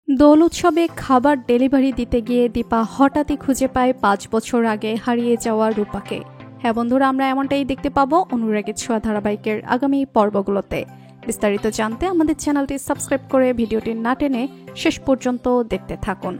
দোল উৎসবে খাবার ডেলিভারি দিতে গিয়ে দীপা হঠাৎই খুঁজে পায় ৫ বছর আগে হারিয়ে যাওয়া রূপাকে। হ্যাঁ বন্ধুরা, আমরা এমনটাই দেখতে পাবো অনুরাগের ছোঁয়া ধারাবাহিকের আগামী পর্বগুলোতে। বিস্তারিত জানতে আমাদের চ্যানেলটি সাবস্ক্রাইব করে ভিডিওটি না টেনে শেষ পর্যন্ত দেখতে থাকুন।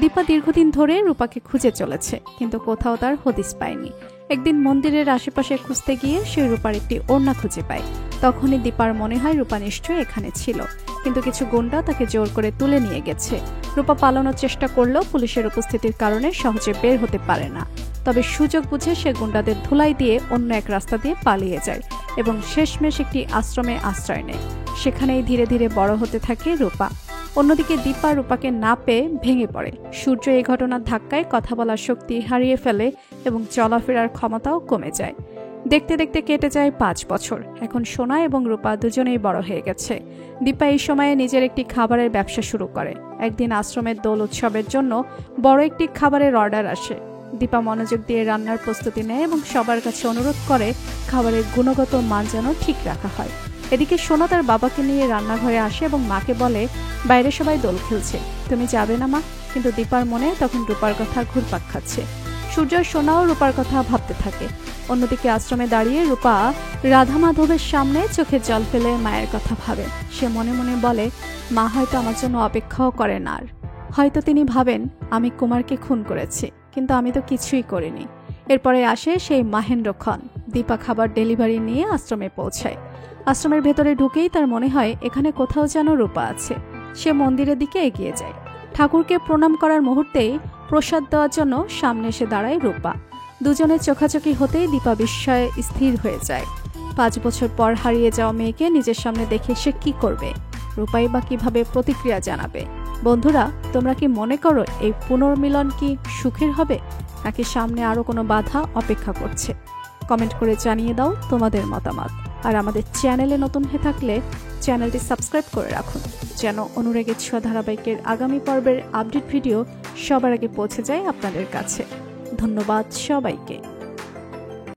দীপা দীর্ঘদিন ধরে রূপাকে খুঁজে চলেছে, কিন্তু কোথাও তার হদিস পায়নি। একদিন মন্দিরের আশেপাশে খুঁজতে গিয়ে সে রূপার একটি ওড়না খুঁজে পায়। তখনই দীপার মনে হয় রূপা নিশ্চয়ই এখানে ছিল, কিন্তু কিছু গুন্ডা তাকে জোর করে তুলে নিয়ে গেছে। রূপা পালানোর চেষ্টা করলেও পুলিশের উপস্থিতির কারণে সহজে বের হতে পারে না। তবে সুযোগ বুঝে সে গুন্ডাদের ধুলাই দিয়ে অন্য এক রাস্তা দিয়ে পালিয়ে যায় এবং শেষমেশ একটি আশ্রমে আশ্রয় নেয়। সেখানেই ধীরে ধীরে বড় হতে থাকে রূপা। অন্যদিকে দীপা রূপাকে না পেয়ে ভেঙে পড়ে। সূর্য এই ঘটনার ধাক্কায় কথা বলার শক্তি হারিয়ে ফেলে এবং চলাফেরার ক্ষমতাও কমে যায়। দেখতে দেখতে কেটে যায় ৫ বছর। এখন সোনা এবং রূপা দুজনেই বড় হয়ে গেছে। দীপা এই সময়ে নিজের একটি খাবারের ব্যবসা শুরু করে। একদিন আশ্রমের দোল উৎসবের জন্য বড় একটি খাবারের অর্ডার আসে। দীপা মনোযোগ দিয়ে রান্নার প্রস্তুতি নেয় এবং সবার কাছে অনুরোধ করে খাবারের গুণগত মান যেন ঠিক রাখা হয়। এদিকে সোনা তার বাবাকে নিয়ে রান্নাঘরে আসে এবং মাকে বলে, বাইরে সবাই দোল খেলছে, তুমি যাবে না মা? কিন্তু দীপার মনে তখন রূপার কথা ঘুরপাক খাচ্ছে। সূর্য, সোনাও রূপার কথা ভাবতে থাকে। অন্যদিকে আশ্রমে দাঁড়িয়ে রূপা রাধা মাধবের সামনে চোখে জল ফেলে মায়ের কথা ভাবে। সে মনে মনে বলে, মা হয়তো আমার জন্য অপেক্ষাও করেন, আর হয়তো তিনি ভাবেন আমি কুমারকে খুন করেছি, কিন্তু আমি তো কিছুই করিনি। এরপরে আসে সেই মাহেন্দ্রক্ষণ। দীপা খাবার ডেলিভারি নিয়ে আশ্রমে পৌঁছায়। আশ্রমের ভেতরে ঢুকেই তার মনে হয় এখানে কোথাও যেন রূপা আছে। সে মন্দিরের দিকে এগিয়ে যায়। ঠাকুরকে প্রণাম করার মুহূর্তেই প্রসাদ দেওয়ার জন্য সামনে এসে দাঁড়ায় রূপা। দুজনের চোখাচোখি হতেই দীপা বিস্ময়ে স্থির হয়ে যায়। ৫ বছর পর হারিয়ে যাওয়া মেয়েকে নিজের সামনে দেখে সে কি করবে? রূপাই বা কিভাবে প্রতিক্রিয়া জানাবে? বন্ধুরা, তোমরা কি মনে করো এই পুনর্মিলন কি সুখের হবে, নাকি সামনে আরো কোনো বাধা অপেক্ষা করছে? কমেন্ট করে জানিয়ে দাও তোমাদের মতামত। আর আমাদের চ্যানেলে নতুন হয়ে থাকলে চ্যানেলটি সাবস্ক্রাইব করে রাখুন, যেন অনুরাগের ছোঁয়া ধারাবাহিকের আগামী পর্বের আপডেট ভিডিও সবার আগে পৌঁছে যায় আপনাদের কাছে। ধন্যবাদ সবাইকে।